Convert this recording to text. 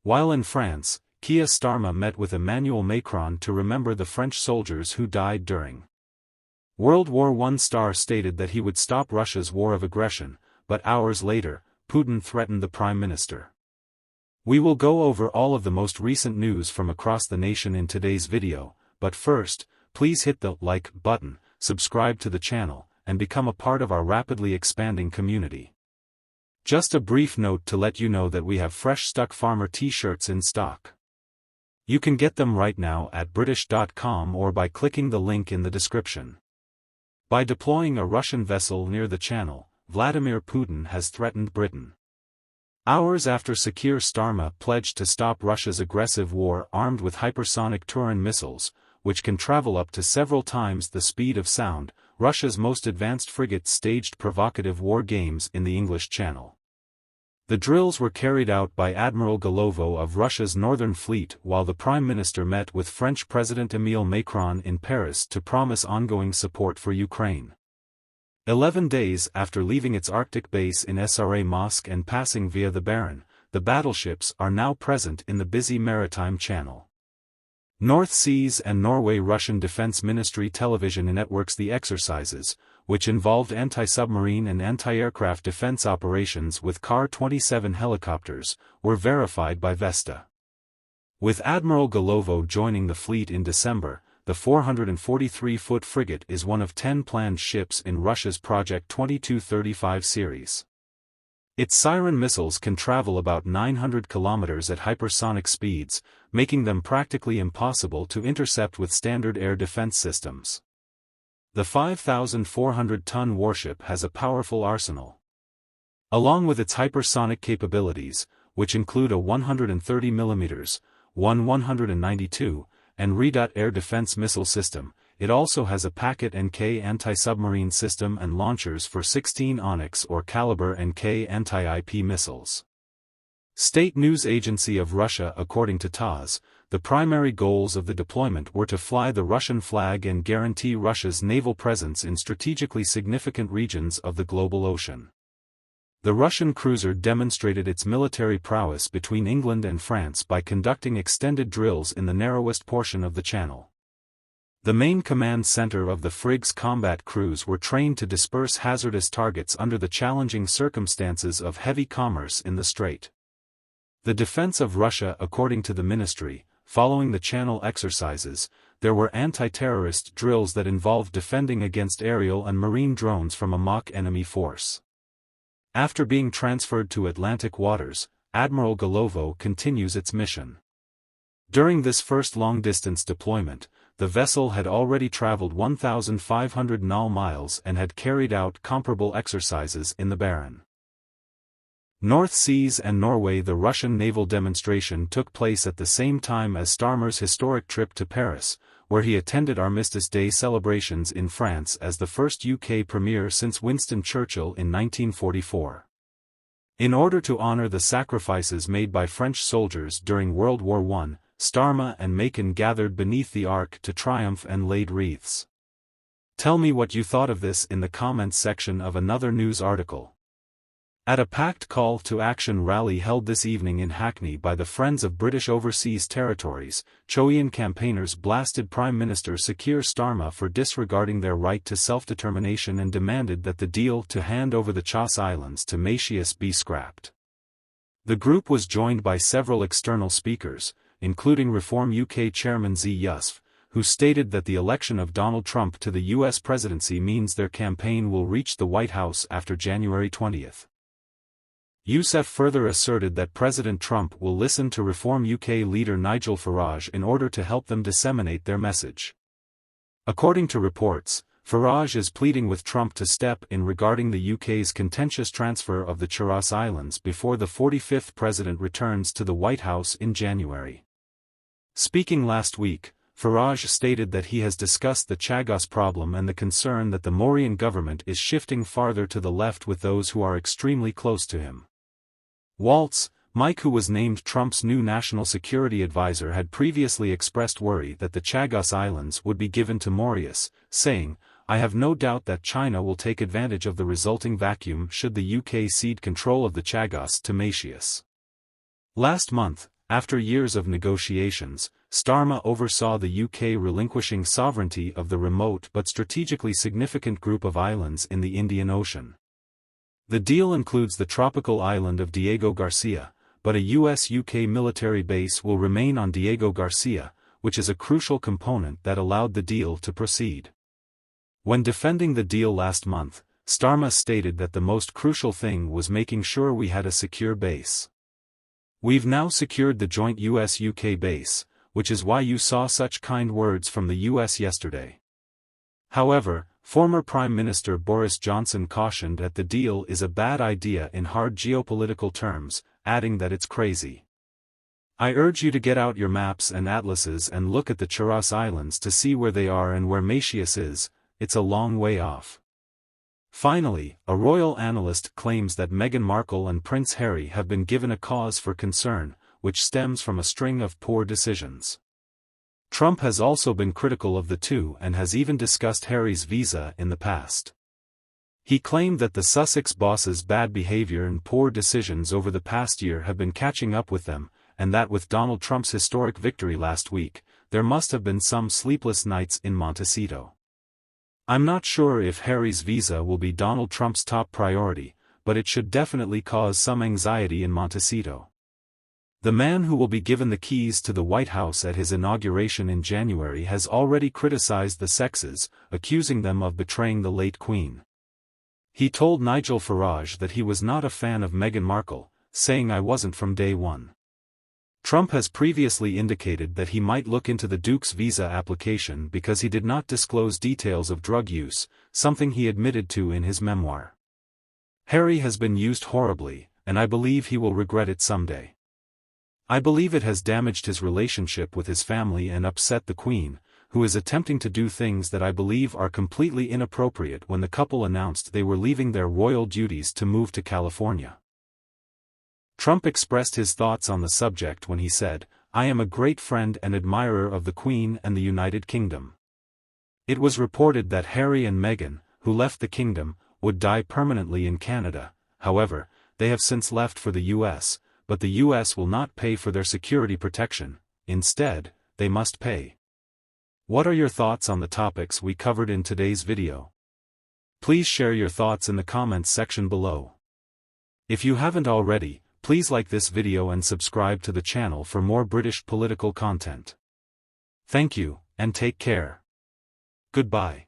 While in France, Keir Starmer met with Emmanuel Macron to remember the French soldiers who died during World War I. Starmer stated that he would stop Russia's war of aggression, but hours later, Putin threatened the Prime Minister. We will go over all of the most recent news from across the nation in today's video, but first, please hit the like button, subscribe to the channel, and become a part of our rapidly expanding community. Just a brief note to let you know that we have fresh Stuck Farmer t-shirts in stock. You can get them right now at British.com or by clicking the link in the description. By deploying a Russian vessel near the channel, Vladimir Putin has threatened Britain. Hours after Sir Keir Starmer pledged to stop Russia's aggressive war armed with hypersonic Turan missiles, which can travel up to several times the speed of sound, Russia's most advanced frigate staged provocative war games in the English Channel. The drills were carried out by Admiral Galovo of Russia's Northern Fleet while the Prime Minister met with French President Emmanuel Macron in Paris to promise ongoing support for Ukraine. 11 days after leaving its Arctic base in Sra Mosque and passing via the Barents, the battleships are now present in the busy maritime channel. North Seas and Norway. Russian Defense Ministry television networks. The exercises, which involved anti-submarine and anti-aircraft defense operations with Kar-27 helicopters, were verified by Vesta. With Admiral Galovo joining the fleet in December, the 443-foot frigate is one of 10 planned ships in Russia's Project 2235 series. Its Siren missiles can travel about 900 kilometers at hypersonic speeds, making them practically impossible to intercept with standard air defense systems. The 5,400-ton warship has a powerful arsenal. Along with its hypersonic capabilities, which include a 130 mm, 192, and Redoubt air defense missile system, it also has a Packet NK anti-submarine system and launchers for 16 Onyx or Caliber NK anti-IP missiles. State news agency of Russia. According to TASS, the primary goals of the deployment were to fly the Russian flag and guarantee Russia's naval presence in strategically significant regions of the global ocean. The Russian cruiser demonstrated its military prowess between England and France by conducting extended drills in the narrowest portion of the channel. The main command center of the frig's combat crews were trained to disperse hazardous targets under the challenging circumstances of heavy commerce in the strait. The defense of Russia. According to the ministry, following the channel exercises, there were anti-terrorist drills that involved defending against aerial and marine drones from a mock enemy force. After being transferred to Atlantic waters, Admiral Galovo continues its mission. During this first long-distance deployment, the vessel had already traveled 1,500 nautical miles and had carried out comparable exercises in the Barents. North Seas and Norway. The Russian naval demonstration took place at the same time as Starmer's historic trip to Paris, where he attended Armistice Day celebrations in France as the first UK premier since Winston Churchill in 1944. In order to honor the sacrifices made by French soldiers during World War I, Starmer and Macron gathered beneath the Arc de Triomphe and laid wreaths. Tell me what you thought of this in the comments section of another news article. At a packed call to action rally held this evening in Hackney by the Friends of British Overseas Territories, Choian campaigners blasted Prime Minister Sir Keir Starmer for disregarding their right to self-determination and demanded that the deal to hand over the Chos Islands to Mauritius be scrapped. The group was joined by several external speakers, including Reform UK chairman Z. Yusuf, who stated that the election of Donald Trump to the US presidency means their campaign will reach the White House after January 20. Yusuf further asserted that President Trump will listen to Reform UK leader Nigel Farage in order to help them disseminate their message. According to reports, Farage is pleading with Trump to step in regarding the UK's contentious transfer of the Chagos Islands before the 45th president returns to the White House in January. Speaking last week, Farage stated that he has discussed the Chagos problem and the concern that the Mauritian government is shifting farther to the left with those who are extremely close to him. Waltz, Mike, who was named Trump's new national security advisor, had previously expressed worry that the Chagos Islands would be given to Mauritius, saying, "I have no doubt that China will take advantage of the resulting vacuum should the UK cede control of the Chagos to Mauritius." Last month, After years of negotiations, Starmer oversaw the UK relinquishing sovereignty of the remote but strategically significant group of islands in the Indian Ocean. The deal includes the tropical island of Diego Garcia, but a US-UK military base will remain on Diego Garcia, which is a crucial component that allowed the deal to proceed. When defending the deal last month, Starmer stated that the most crucial thing was making sure we had a secure base. We've now secured the joint US-UK base, which is why you saw such kind words from the US yesterday. However, former Prime Minister Boris Johnson cautioned that the deal is a bad idea in hard geopolitical terms, adding that it's crazy. I urge you to get out your maps and atlases and look at the Charas Islands to see where they are and where Mauritius is. It's a long way off. Finally, a royal analyst claims that Meghan Markle and Prince Harry have been given a cause for concern, which stems from a string of poor decisions. Trump has also been critical of the two and has even discussed Harry's visa in the past. He claimed that the Sussex boss's bad behavior and poor decisions over the past year have been catching up with them, and that with Donald Trump's historic victory last week, there must have been some sleepless nights in Montecito. I'm not sure if Harry's visa will be Donald Trump's top priority, but it should definitely cause some anxiety in Montecito. The man who will be given the keys to the White House at his inauguration in January has already criticized the sexes, accusing them of betraying the late Queen. He told Nigel Farage that he was not a fan of Meghan Markle, saying "I wasn't from day one." Trump has previously indicated that he might look into the Duke's visa application because he did not disclose details of drug use, something he admitted to in his memoir. Harry has been used horribly, and I believe he will regret it someday. I believe it has damaged his relationship with his family and upset the Queen, who is attempting to do things that I believe are completely inappropriate when the couple announced they were leaving their royal duties to move to California. Trump expressed his thoughts on the subject when he said, "I am a great friend and admirer of the Queen and the United Kingdom." It was reported that Harry and Meghan, who left the kingdom, would die permanently in Canada. However, they have since left for the US, but the US will not pay for their security protection. Instead, they must pay. What are your thoughts on the topics we covered in today's video? Please share your thoughts in the comments section below. If you haven't already, please like this video and subscribe to the channel for more British political content. Thank you, and take care. Goodbye.